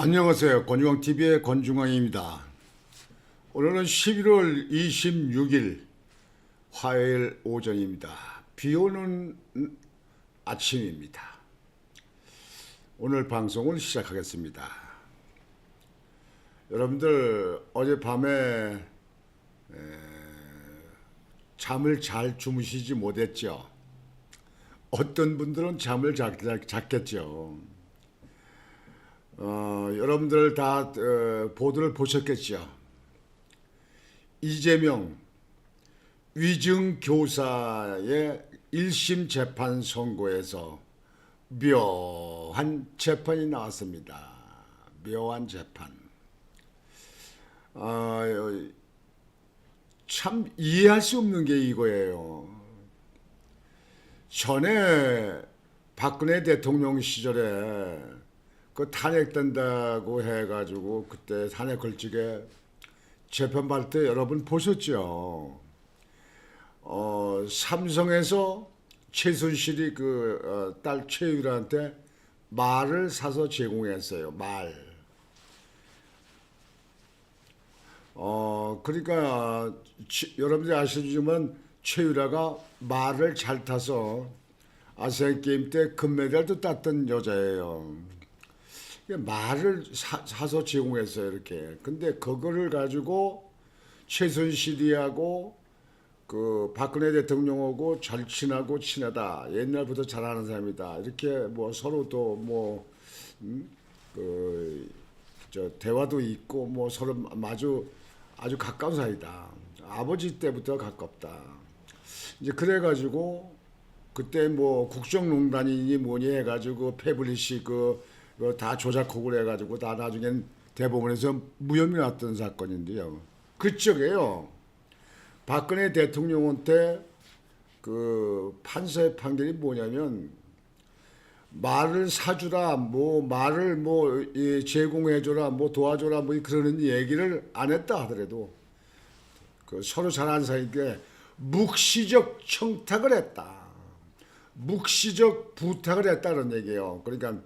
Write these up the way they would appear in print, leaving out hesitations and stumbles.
안녕하세요. 권중앙TV의 권중앙입니다. 오늘은 11월 26일 화요일 오전입니다. 비 오는 아침입니다. 오늘 방송을 시작하겠습니다. 여러분들 어젯밤에 잠을 잘 주무시지 못했죠? 어떤 분들은 잠을 잤겠죠. 여러분들 다 보도를 보셨겠죠. 이재명 위증교사의 1심 재판 선고에서 묘한 재판이 나왔습니다. 묘한 재판. 참 이해할 수 없는 게 이거예요. 전에 박근혜 대통령 시절에 그 탄핵된다고 해가지고 그때 탄핵 걸치게 재판 받을 때 여러분 보셨죠? 삼성에서 최순실이 딸 최유라한테 말을 사서 제공했어요. 말. 그러니까 여러분들이 아시지만 최유라가 말을 잘 타서 아시안 게임 때 금메달도 땄던 여자예요. 말을 사서 제공했어요, 이렇게. 근데 그거를 가지고 최순실이하고 그 박근혜 대통령하고 절친하고 친하다. 옛날부터 잘 아는 사람이다. 이렇게 뭐 서로 또 대화도 있고 뭐 서로 아주 가까운 사이다. 아버지 때부터 가깝다. 이제 그래가지고 그때 뭐 국정농단이니 뭐니 해가지고 패블리시 다 조작하고 해가지고 다 나중엔 대법원에서 무혐의 났던 사건인데요. 그쪽에요. 박근혜 대통령한테 그 판사의 판결이 뭐냐면 말을 사주라, 말을 제공해줘라, 도와줘라, 그러는 얘기를 안 했다 하더라도 서로 잘 아는 사이인데 묵시적 청탁을 했다. 묵시적 부탁을 했다는 얘기예요. 그러니까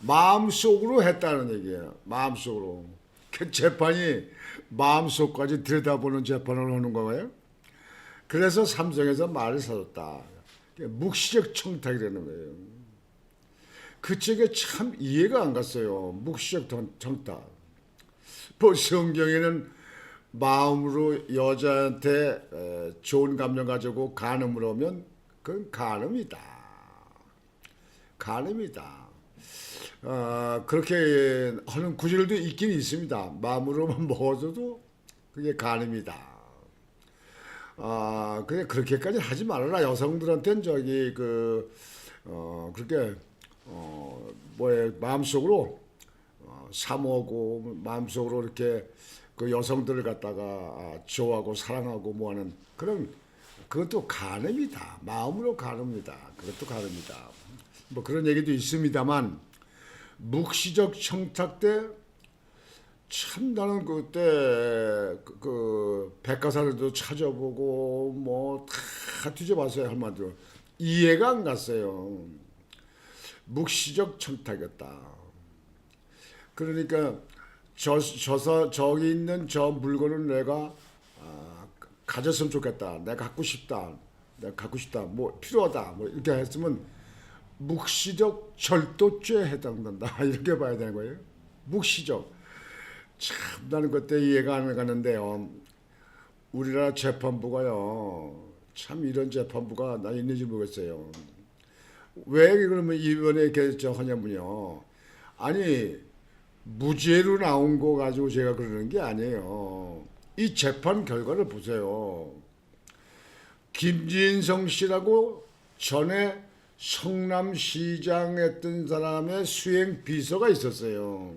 마음속으로 했다는 얘기예요. 마음속으로. 그 재판이 마음속까지 들여다보는 재판을 하는 거예요. 그래서 삼성에서 말을 사줬다. 묵시적 청탁이라는 거예요. 그쪽에 참 이해가 안 갔어요. 묵시적 청탁. 성경에는 마음으로 여자한테 좋은 감정 가지고 간음을 하면 그건 간음이다. 간음이다. 그렇게 하는 구절도 있긴 있습니다. 마음으로만 먹어줘도 그게 간음이다. 그냥 그렇게까지 하지 말아라. 여성들한테는 그렇게 마음속으로 사모하고 마음속으로 이렇게 그 여성들을 갖다가 좋아하고 사랑하고 뭐하는 그것도 간음이다. 마음으로 간음이다. 그것도 간음이다. 뭐 그런 얘기도 있습니다만 묵시적 청탁 때 참 나는 그때 백과사전도 찾아보고 뭐 다 뒤져봤어요. 한마디로 이해가 안 갔어요. 묵시적 청탁이었다. 그러니까 저기 있는 저 물건을 내가 가졌으면 좋겠다. 내가 갖고 싶다. 뭐 필요하다. 뭐 이렇게 했으면 묵시적 절도죄에 해당된다. 이렇게 봐야 되는 거예요. 묵시적. 참 나는 그때 이해가 안 가는데요. 우리나라 재판부가요. 참 이런 재판부가 나 있는지 모르겠어요. 왜 그러면 이번에 결정하냐면요. 아니 무죄로 나온 거 가지고 제가 그러는 게 아니에요. 이 재판 결과를 보세요. 김진성 씨라고 전에 성남시장 했던 사람의 수행 비서가 있었어요.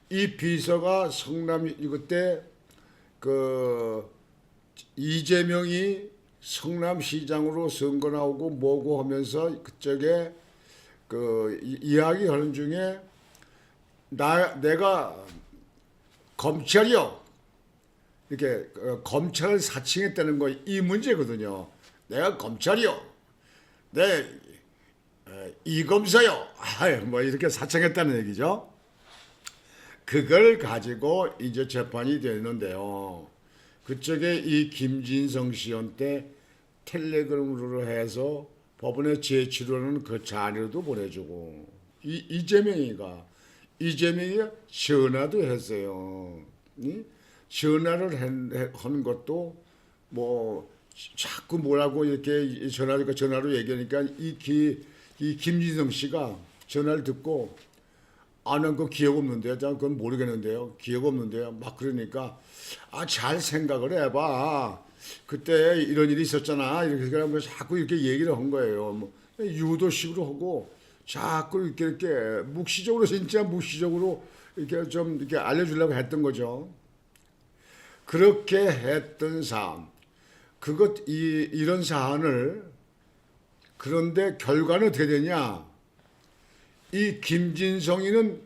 이 비서가 그때 이재명이 성남시장으로 선거 나오고 뭐고 하면서 그쪽에 이야기하는 중에 내가 검찰이요 이렇게 검찰을 사칭했다는 거 이 문제거든요. 내가 검찰이요. 이 검사요. 뭐 이렇게 사칭했다는 얘기죠. 그걸 가지고 이제 재판이 되는데요. 그쪽에 이 김진성 씨한테 텔레그램으로 해서 법원에 제출하는 그 자료도 보내주고 이재명이가 전화도 했어요. 전화를 한 것도 뭐 자꾸 뭐라고 이렇게 전화로 얘기하니까 이 김진성 씨가 전화를 듣고 나는 그 기억 없는데요. 저는 그건 모르겠는데요. 기억 없는데요. 막 그러니까 잘 생각을 해봐. 그때 이런 일이 있었잖아. 이렇게 그러면 자꾸 이렇게 얘기를 한 거예요. 뭐 유도식으로 하고 자꾸 이렇게 묵시적으로 진짜 묵시적으로 이렇게 좀 이렇게 알려주려고 했던 거죠. 그렇게 했던 사안. 이런 사안을 그런데 결과는 어떻게 되냐? 이 김진성이는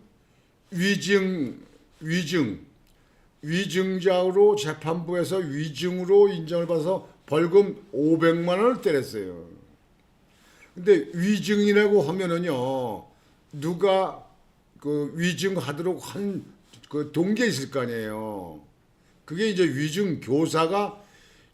위증자로 재판부에서 위증으로 인정을 받아서 벌금 500만 원을 때렸어요. 근데 위증이라고 하면은요, 누가 그 위증하도록 한 그 동기가 있을 거 아니에요. 그게 이제 위증 교사가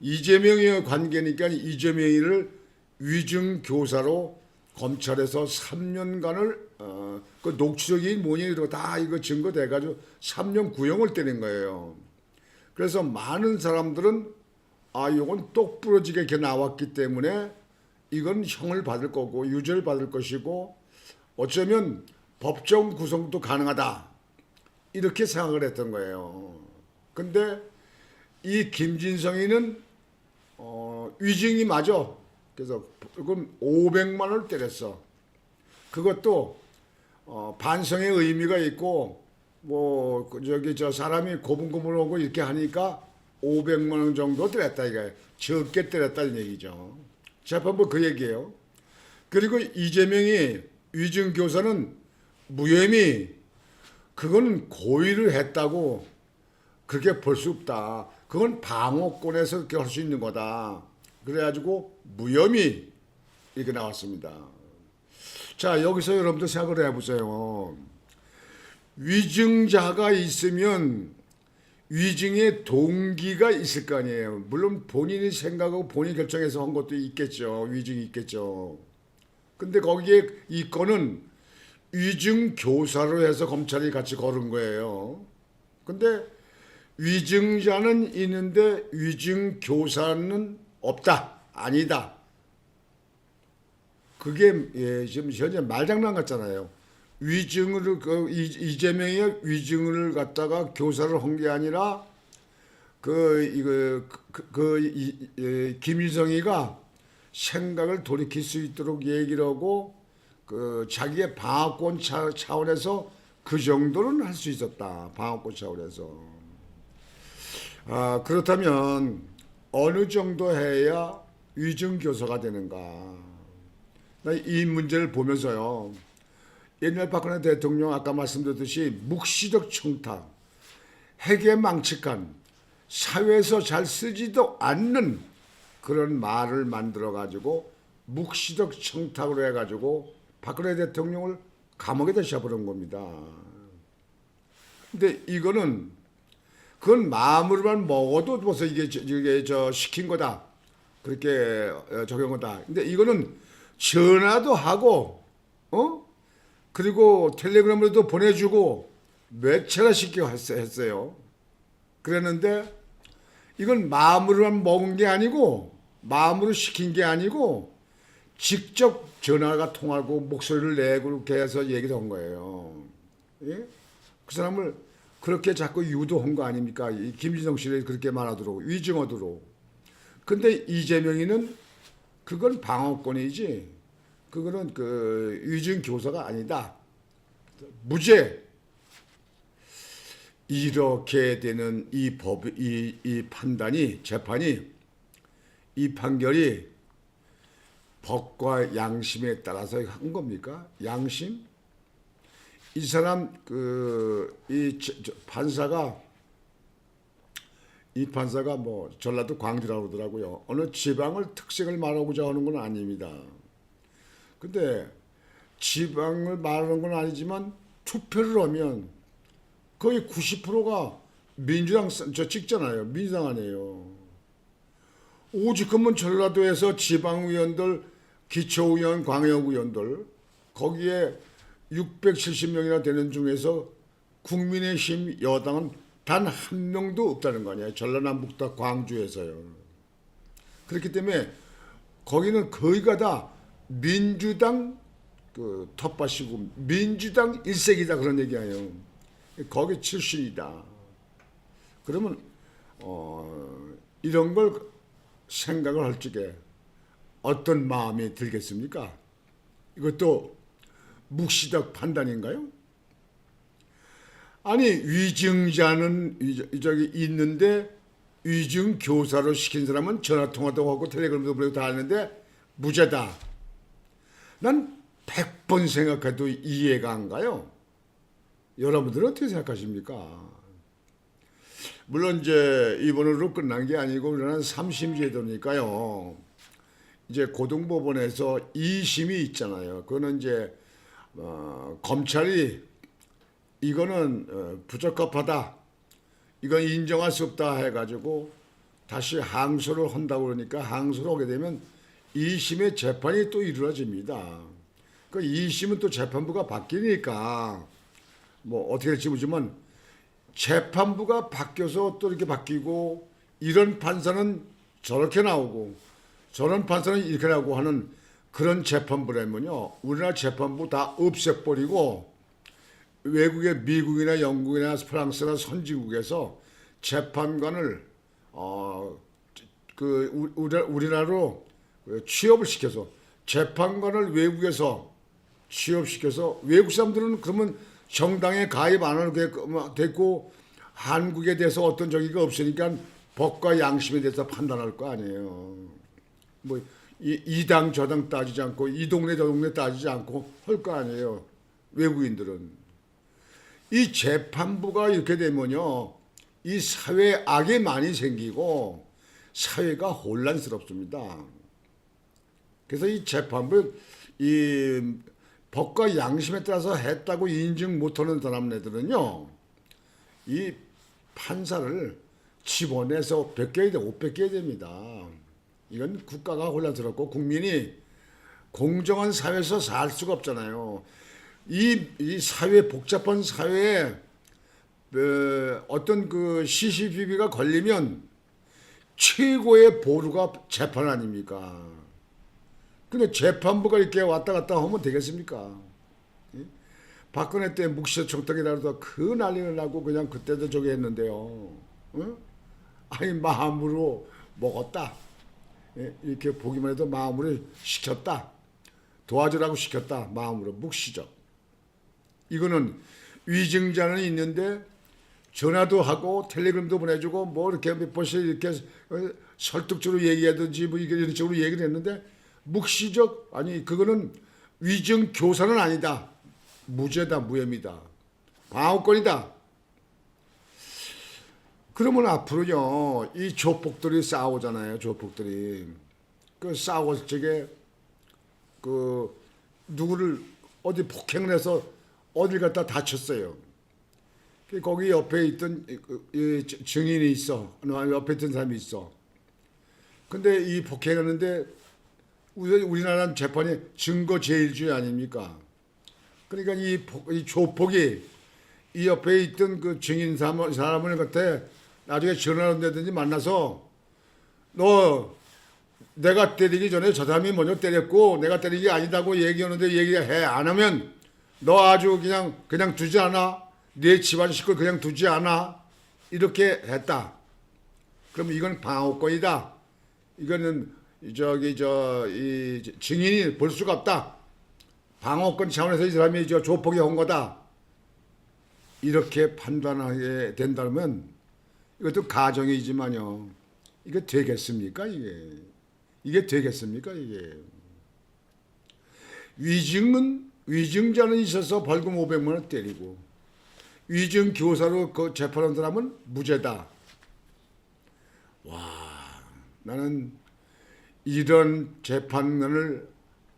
이재명의 관계니까 이재명이를 위증 교사로 검찰에서 3년간을 그 녹취록이 뭐니 이러고 다 이거 증거돼 가지고 3년 구형을 때린 거예요. 그래서 많은 사람들은 이건 똑부러지게 이렇게 나왔기 때문에 이건 형을 받을 거고 유죄를 받을 것이고 어쩌면 법정 구속도 가능하다 이렇게 생각을 했던 거예요. 근데 이 김진성이는 위증이 맞아. 그래서 그럼 500만 원을 때렸어. 그것도 반성의 의미가 있고 뭐 저 사람이 고분고분하고 이렇게 하니까 500만 원 정도 때렸다 이거예요. 적게 때렸다는 얘기죠. 재판부 그 얘기예요. 그리고 이재명이 위증 교사는 무혐의 그거는 고의를 했다고 그렇게 볼 수 없다. 그건 방어권에서 그렇게 할 수 있는 거다. 그래가지고 무혐의 이렇게 나왔습니다. 자, 여기서 여러분들 생각을 해보세요. 위증자가 있으면 위증의 동기가 있을 거 아니에요. 물론 본인이 생각하고 본인이 결정해서 한 것도 있겠죠. 위증이 있겠죠. 근데 거기에 이 건은 위증 교사로 해서 검찰이 같이 걸은 거예요. 근데 위증자는 있는데 위증 교사는 없다. 아니다. 그게 지금 현재 말장난 같잖아요. 위증을 이재명의 위증을 갖다가 교사를 한 게 아니라 김일성이가 생각을 돌이킬 수 있도록 얘기를 하고 자기의 방어권 차원에서 그 정도는 할 수 있었다. 방어권 차원에서. 그렇다면 어느 정도 해야 위증 교사가 되는가? 이 문제를 보면서요. 옛날 박근혜 대통령 아까 말씀드렸듯이 묵시적 청탁, 핵에 망측한 사회에서 잘 쓰지도 않는 그런 말을 만들어가지고 묵시적 청탁으로 해가지고 박근혜 대통령을 감옥에다 씌워버린 겁니다. 근데 이거는 그건 마음으로만 먹어도 벌써 이게 시킨 거다. 그렇게 적용한 거다. 근데 이거는 전화도 하고, 그리고 텔레그램으로도 보내주고 몇 차례 시키고 했어요. 그랬는데 이건 마음으로만 먹은 게 아니고 마음으로 시킨 게 아니고 직접 전화가 통하고 목소리를 내고 이렇게 해서 얘기를 한 거예요. 예? 그 사람을 그렇게 자꾸 유도한 거 아닙니까? 이 김진성 씨를 그렇게 말하도록 위증하도록. 근데 이재명이는 그건 방어권이지. 그거는 그 위증 교사가 아니다. 무죄. 이렇게 되는 이 판단이 재판이 이 판결이 법과 양심에 따라서 한 겁니까? 양심? 이 사람 판사가 뭐 전라도 광주라고 그러더라고요. 어느 지방을 특색을 말하고자 하는 건 아닙니다. 근데 지방을 말하는 건 아니지만 투표를 하면 거의 90%가 민주당 저 찍잖아요. 민주당 아니에요. 오죽하면 전라도에서 지방의원들, 기초의원, 광역의원들 거기에 670명이나 되는 중에서 국민의힘 여당은 단 한 명도 없다는 거 아니에요. 전라남북도 광주에서요. 그렇기 때문에 거기는 거의가 다 민주당 그 텃밭이고 민주당 일색이다 그런 얘기예요. 거기 출신이다. 그러면 이런 걸 생각을 할 적에 어떤 마음이 들겠습니까? 이것도 묵시적 판단인가요? 아니 위증자는 저기 있는데 위증 교사로 시킨 사람은 전화통화도 하고 텔레그램도 보내고 다 하는데 무죄다. 난 100번 생각해도 이해가 안 가요. 여러분들은 어떻게 생각하십니까? 물론 이제 이번으로 끝난 게 아니고 우리는 3심 제도니까요. 이제 고등법원에서 2심이 있잖아요. 그거는 이제 검찰이 이거는 부적합하다. 이건 인정할 수 없다 해가지고 다시 항소를 한다고 그러니까 항소를 하게 되면 2심의 재판이 또 이루어집니다. 그 2심은 또 재판부가 바뀌니까 뭐 어떻게 될지 모르지만 재판부가 바뀌어서 또 이렇게 바뀌고 이런 판사는 저렇게 나오고 저런 판사는 이렇게 나오고 하는 그런 재판부라면요. 우리나라 재판부 다 없애버리고 외국의 미국이나 영국이나 프랑스나 선진국에서 재판관을 우리나라로 취업을 시켜서 재판관을 외국에서 취업시켜서 외국 사람들은 그러면 정당에 가입 안 하게 됐고 한국에 대해서 어떤 저기가 없으니까 법과 양심에 대해서 판단할 거 아니에요. 뭐 이 당 저 당 따지지 않고 이 동네 저 동네 따지지 않고 할 거 아니에요. 외국인들은. 이 재판부가 이렇게 되면요. 이 사회에 악이 많이 생기고 사회가 혼란스럽습니다. 그래서 이 재판부 이 법과 양심에 따라서 했다고 인증 못하는 사람네들은요. 이 판사를 집어내서 뺏겨야 돼, 못 뺏겨야 됩니다. 이건 국가가 혼란스럽고 국민이 공정한 사회에서 살 수가 없잖아요. 이 사회 복잡한 사회에 어떤 그 CCTV가 걸리면 최고의 보루가 재판 아닙니까? 근데 재판부가 이렇게 왔다 갔다 하면 되겠습니까? 박근혜 때 묵시적 청탁이라도 그 난리를 나고 그냥 그때도 저기 했는데요. 아니 마음으로 먹었다. 이렇게 보기만 해도 마음으로 시켰다. 도와주라고 시켰다. 마음으로 묵시적. 이거는 위증자는 있는데 전화도 하고 텔레그램도 보내주고 뭐 이렇게 몇 번씩 이렇게 설득적으로 얘기하든지 뭐 이런 식으로 얘기를 했는데 묵시적 아니 그거는 위증 교사는 아니다. 무죄다 무혐의다. 방어권이다. 그러면 앞으로요 이 조폭들이 싸우잖아요. 조폭들이 그 싸웠을 적에 그 누구를 어디 폭행을 해서 어딜 갖다 다쳤어요. 거기 옆에 있던 증인이 있어. 옆에 있던 사람이 있어. 근데 이 폭행하는데 우리나라는 재판이 증거제일주의 아닙니까? 그러니까 이 조폭이 이 옆에 있던 그 증인 사람을 갖다 나중에 전화를 내든지 만나서 너 내가 때리기 전에 저 사람이 먼저 때렸고 내가 때린 게 아니다고 얘기하는데 얘기해 안 하면 너 아주 그냥 두지 않아. 네 집안 식구 그냥 두지 않아. 이렇게 했다. 그럼 이건 방어권이다. 이거는 이 증인이 볼 수가 없다. 방어권 차원에서 이 사람이 조폭이 한 거다. 이렇게 판단하게 된다면 이것도 가정이지만요. 이게 되겠습니까? 이게 되겠습니까? 이게 위증자는 있어서 벌금 500만 원 때리고 위증 교사로 그 재판한 사람은 무죄다. 와, 나는 이런 재판을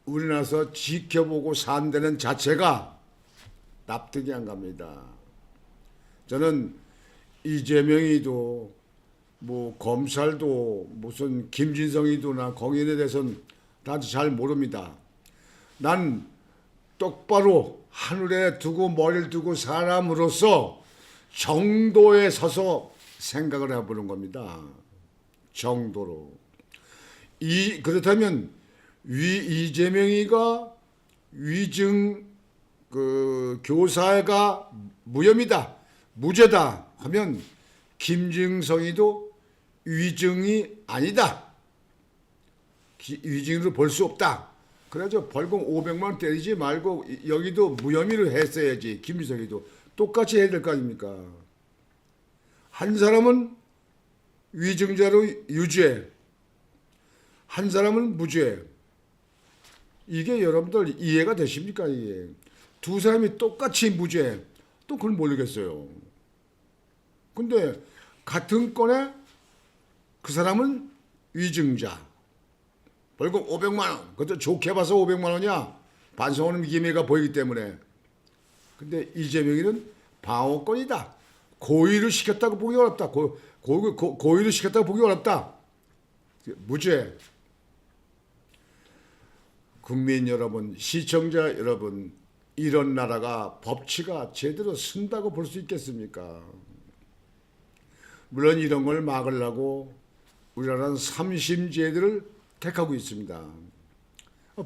우리나라에서 지켜보고 산다는 자체가 납득이 안 갑니다. 저는 이재명이도 뭐 검찰도 무슨 김진성이도나 공인에 대해서는 나도 잘 모릅니다. 난 똑바로 하늘에 두고 머리를 두고 사람으로서 정도에 서서 생각을 해보는 겁니다. 정도로. 그렇다면 이재명이가 위증 교사가 무혐의다, 무죄다 하면 김증성이도 위증이 아니다. 위증으로 볼 수 없다. 그래서 벌금 500만 원 때리지 말고 여기도 무혐의로 했어야지. 김주석이도 똑같이 해야 될 거 아닙니까? 한 사람은 위증자로 유죄, 한 사람은 무죄. 이게 여러분들 이해가 되십니까? 이게 두 사람이 똑같이 무죄, 또 그걸 모르겠어요. 근데 같은 건에 그 사람은 위증자, 벌금 500만 원. 그것도 좋게 봐서 500만 원이야. 반성하는 기미가 보이기 때문에. 근데 이재명이는 방어권이다. 고의를 시켰다고 보기 어렵다. 고의를 시켰다고 보기 어렵다. 무죄. 국민 여러분, 시청자 여러분, 이런 나라가 법치가 제대로 쓴다고 볼 수 있겠습니까? 물론 이런 걸 막으려고 우리나라는 삼심제들을 택하고 있습니다.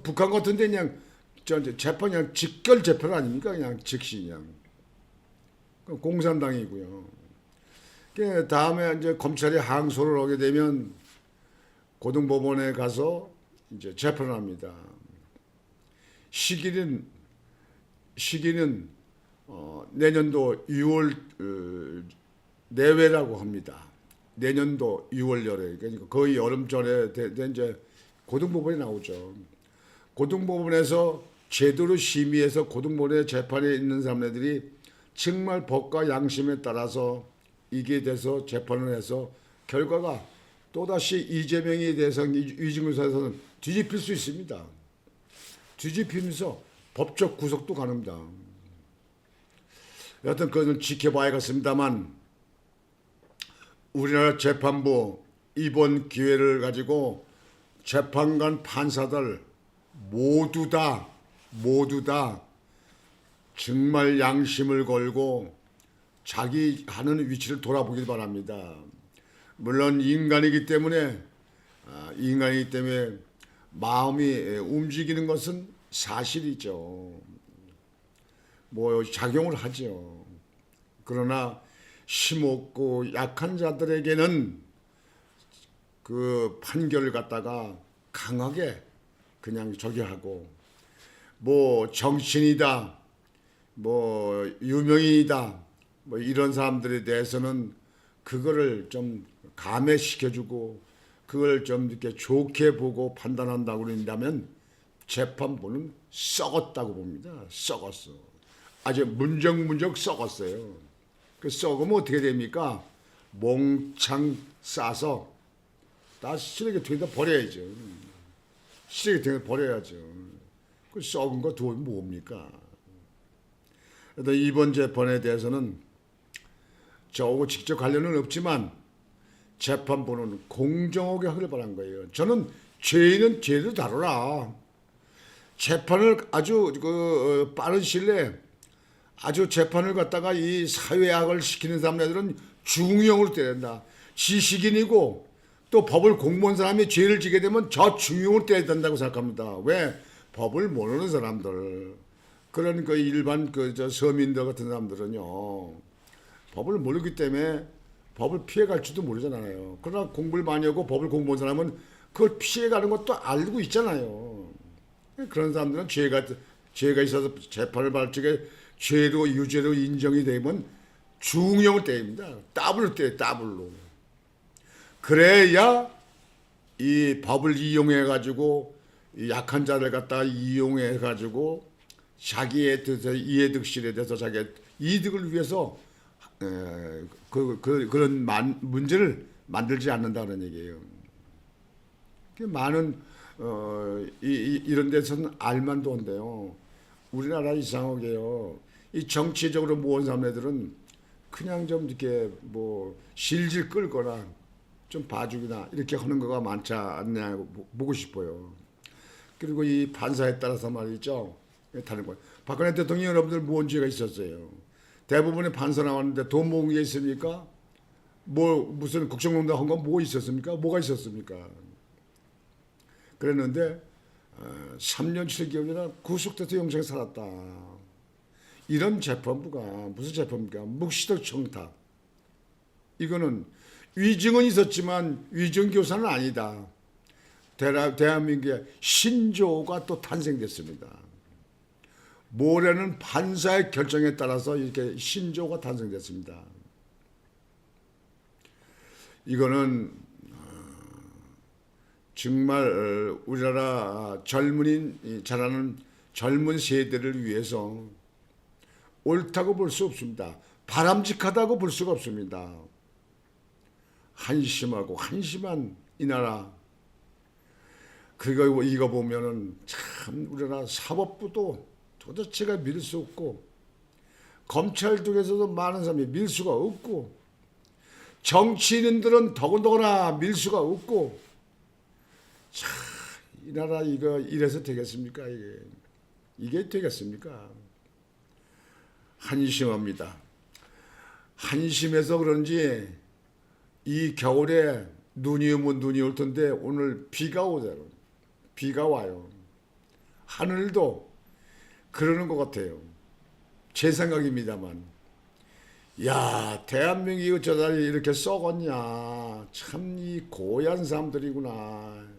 북한 같은 데 그냥 재판 그냥 직결 재판 아닙니까? 그냥 즉시 그냥. 공산당이고요. 다음에 이제 검찰이 항소를 하게 되면 고등법원에 가서 이제 재판을 합니다. 시기는 내년도 6월 내외라고 합니다. 내년도 6월열에, 그러니까 거의 여름 전에 이제 고등법원에 나오죠. 고등법원에서 제대로 심의해서 고등법원에 재판에 있는 사람들이 정말 법과 양심에 따라서 이게 돼서 재판을 해서 결과가 또다시 이재명에 대해서 위증교사에서는 뒤집힐 수 있습니다. 뒤집히면서 법적 구속도 가능합니다. 여하튼 그것은 지켜봐야겠습니다만 우리나라 재판부 이번 기회를 가지고 재판관 판사들 모두 다 정말 양심을 걸고 자기 하는 위치를 돌아보길 바랍니다. 물론 인간이기 때문에 마음이 움직이는 것은 사실이죠. 뭐 작용을 하죠. 그러나 힘없고 약한 자들에게는 그 판결을 갖다가 강하게 그냥 저기 하고, 뭐 정치인이다, 뭐 유명인이다, 뭐 이런 사람들에 대해서는 그거를 좀 감해시켜주고 그걸 좀 이렇게 좋게 보고 판단한다고 그런다면 재판부는 썩었다고 봅니다. 썩었어. 아주 문적 썩었어요. 그 썩으면 어떻게 됩니까? 몽창 싸서 다 쓰레기 통에다 버려야죠. 쓰레기 통에 버려야죠. 그 썩은 거 두면 뭡니까? 그래서 이번 재판에 대해서는 저하고 직접 관련은 없지만 재판부는 공정하게 하길 바란 거예요. 저는 죄인은 죄로 다루라. 재판을 아주 빠른 시일 내에 아주 재판을 갖다가 이 사회악을 시키는 사람들은 중형으로 때린다. 지식인이고 또 법을 공부한 사람이 죄를 지게 되면 저 중형으로 때려야 된다고 생각합니다. 왜? 법을 모르는 사람들, 그런 일반 서민들 같은 사람들은요, 법을 모르기 때문에 법을 피해갈 줄도 모르잖아요. 그러나 공부를 많이 하고 법을 공부한 사람은 그걸 피해가는 것도 알고 있잖아요. 그런 사람들은 죄가 있어서 재판을 받을 적에 죄로 유죄로 인정이 되면 중형을 때립니다. 더블로 때려요. 더블로. 그래야 이 법을 이용해 가지고 약한 자를 갖다가 이용해 가지고 자기의 이해득실에 대해서 자기의 이득을 위해서 그런 문제를 만들지 않는다는 얘기예요. 많은 이런 데서는 알만도 한데요. 우리나라 이상하게요. 이 정치적으로 모은 사람들은 그냥 좀 이렇게 뭐 실질 끌거나 좀 봐주기나 이렇게 하는 거가 많지 않냐 보고 싶어요. 그리고 이 판사에 따라서 말이죠. 다른 거. 박근혜 대통령이 여러분들 뭔 죄가 있었어요? 대부분의 판사 나왔는데 돈 모은 게 있습니까? 뭐 무슨 국정농단 한 건 뭐 있었습니까? 뭐가 있었습니까? 그랬는데 3년 7개월이나 구속돼서 영장에 살았다. 이런 재판부가 무슨 재판입니까? 묵시적 청탁. 이거는 위증은 있었지만 위증교사는 아니다. 대한민국의 신조가 또 탄생됐습니다. 모레는 판사의 결정에 따라서 이렇게 신조가 탄생됐습니다. 이거는 정말 우리나라 젊은이 자라는 젊은 세대를 위해서 옳다고 볼 수 없습니다. 바람직하다고 볼 수가 없습니다. 한심하고 한심한 이 나라. 그리고 이거 보면은 참 우리나라 사법부도 도대체가 믿을 수 없고 검찰 쪽에서도 많은 사람이 밀 수가 없고 정치인들은 더군다나 밀 수가 없고 참 이 나라 이거 이래서 되겠습니까? 이게 되겠습니까? 한심합니다. 한심해서 그런지 이 겨울에 눈이 오면 눈이 올 텐데 오늘 비가 오잖아요. 비가 와요. 하늘도 그러는 것 같아요. 제 생각입니다만. 야, 대한민국이 어쩌다 이렇게 썩었냐. 참 이 고얀 사람들이구나.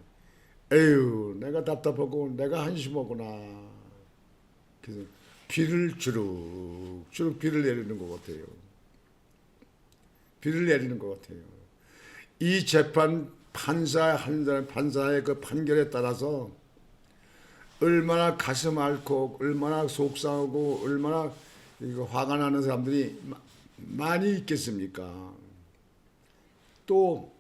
에휴, 내가 답답하고 내가 한심하구나. 그래서 비를 주룩주룩 비를 내리는 것 같아요. 비를 내리는 것 같아요. 이 재판 판사의 그 판결에 따라서 얼마나 가슴 앓고 얼마나 속상하고 얼마나 화가 나는 사람들이 많이 있겠습니까? 또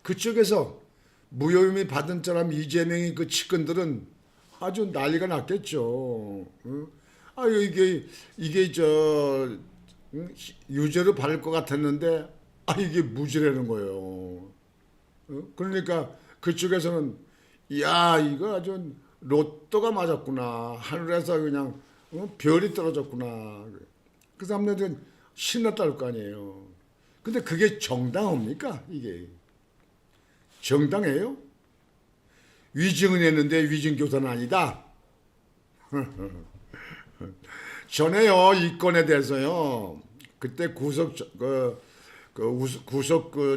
그쪽에서 무혐의 받은 사람 이재명의 그 측근들은 아주 난리가 났겠죠. 아 이게 유죄로 받을 것 같았는데 이게 무죄라는 거예요. 그러니까 그쪽에서는 야 이거 아주 로또가 맞았구나. 하늘에서 그냥 별이 떨어졌구나. 그 사람들은 신났다는 거 아니에요. 근데 그게 정당합니까? 이게 정당해요? 위증은 했는데 위증교사는 아니다. 전에요 이 건에 대해서요. 그때 구속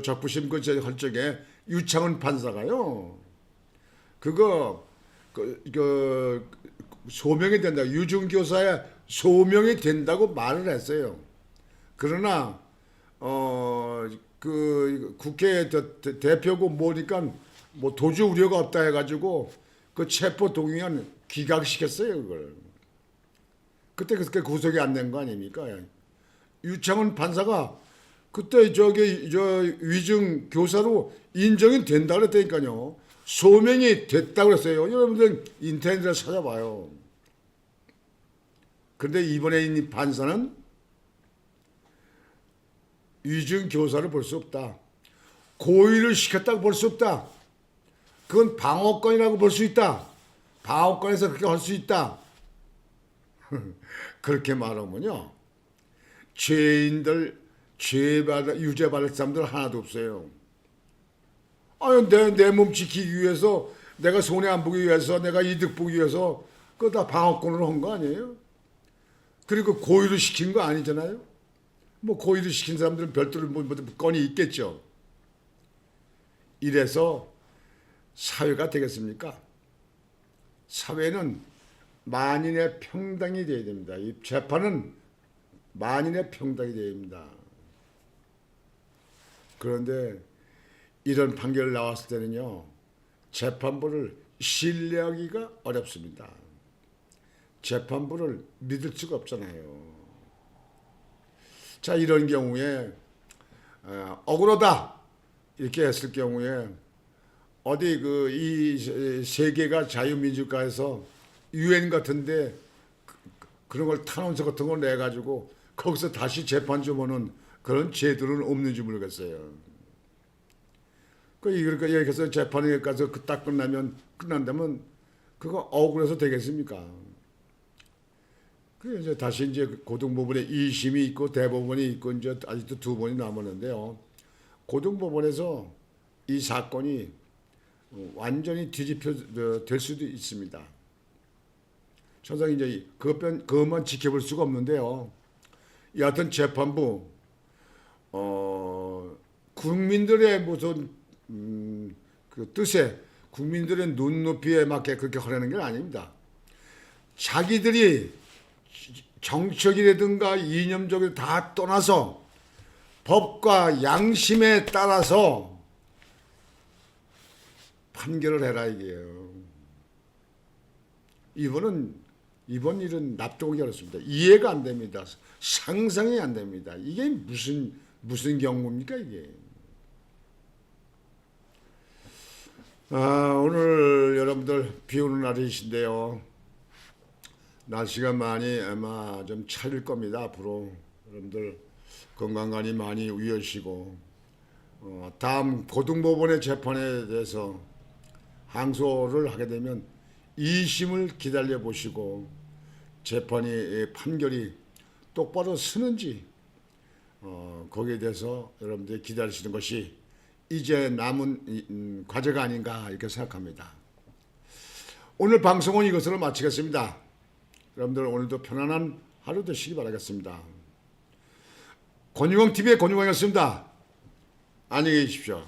적부심 할 적에 유창훈 판사가요. 그거 소명이 된다. 유증교사의 소명이 된다고 말을 했어요. 그러나 그 국회 대표고 뭐니까 뭐 도주 우려가 없다 해가지고 그 체포 동의안 기각시켰어요 그걸. 그때 구속이 안 된 거 아닙니까? 유창훈 판사가 그때 위증 교사로 인정이 된다 그랬다니까요. 소명이 됐다고 그랬어요. 여러분들 인터넷에 찾아봐요. 그런데 이번에 이 판사는 위증 교사를 볼 수 없다. 고의를 시켰다고 볼 수 없다. 그건 방어권이라고 볼 수 있다. 방어권에서 그렇게 할 수 있다. 그렇게 말하면요. 죄인들, 유죄 받을 사람들 하나도 없어요. 아유, 내 몸 지키기 위해서, 내가 손해 안 보기 위해서, 내가 이득 보기 위해서, 그거 다 방어권으로 한 거 아니에요? 그리고 고의로 시킨 거 아니잖아요? 뭐 고의로 시킨 사람들은 별도로 뭐 건이 있겠죠. 이래서 사회가 되겠습니까? 사회는 만인의 평등이 되어야 됩니다. 이 재판은 만인의 평등이 되어야 됩니다. 그런데 이런 판결이 나왔을 때는요. 재판부를 신뢰하기가 어렵습니다. 재판부를 믿을 수가 없잖아요. 자, 이런 경우에 억울하다 이렇게 했을 경우에 어디 이 세계가 자유민주화에서 유엔 같은데 그런 걸 탄원서 같은 걸 내가지고 거기서 다시 재판 좀 하는 그런 제도는 없는지 모르겠어요. 그러니까 여기서 재판에 가서 그 딱 끝난다면 그거 억울해서 되겠습니까? 그 이제 다시 이제 고등법원에 2심이 있고 대법원이 있고 이제 아직도 두 번이 남았는데요. 고등법원에서 이 사건이 완전히 될 수도 있습니다. 천상 이제 그것만 지켜볼 수가 없는데요. 여하튼 재판부 국민들의 무슨 그 뜻에 국민들의 눈높이에 맞게 그렇게 하려는 게 아닙니다. 자기들이 정책이라든가 이념적으로 다 떠나서 법과 양심에 따라서 판결을 해라 이게요. 이번 일은 납득하기 어렵습니다. 이해가 안 됩니다. 상상이 안 됩니다. 이게 무슨 경우입니까 이게? 오늘 여러분들 비 오는 날이신데요. 날씨가 많이 아마 좀 차릴 겁니다. 앞으로 여러분들 건강관리 많이 유의하시고 다음 고등법원의 재판에 대해서 항소를 하게 되면 2심을 기다려 보시고 재판이 판결이 똑바로 서는지 거기에 대해서 여러분들이 기다리시는 것이 이제 남은 과제가 아닌가 이렇게 생각합니다. 오늘 방송은 이것으로 마치겠습니다. 여러분들 오늘도 편안한 하루 되시기 바라겠습니다. 권유광TV의 권유광이었습니다. 안녕히 계십시오.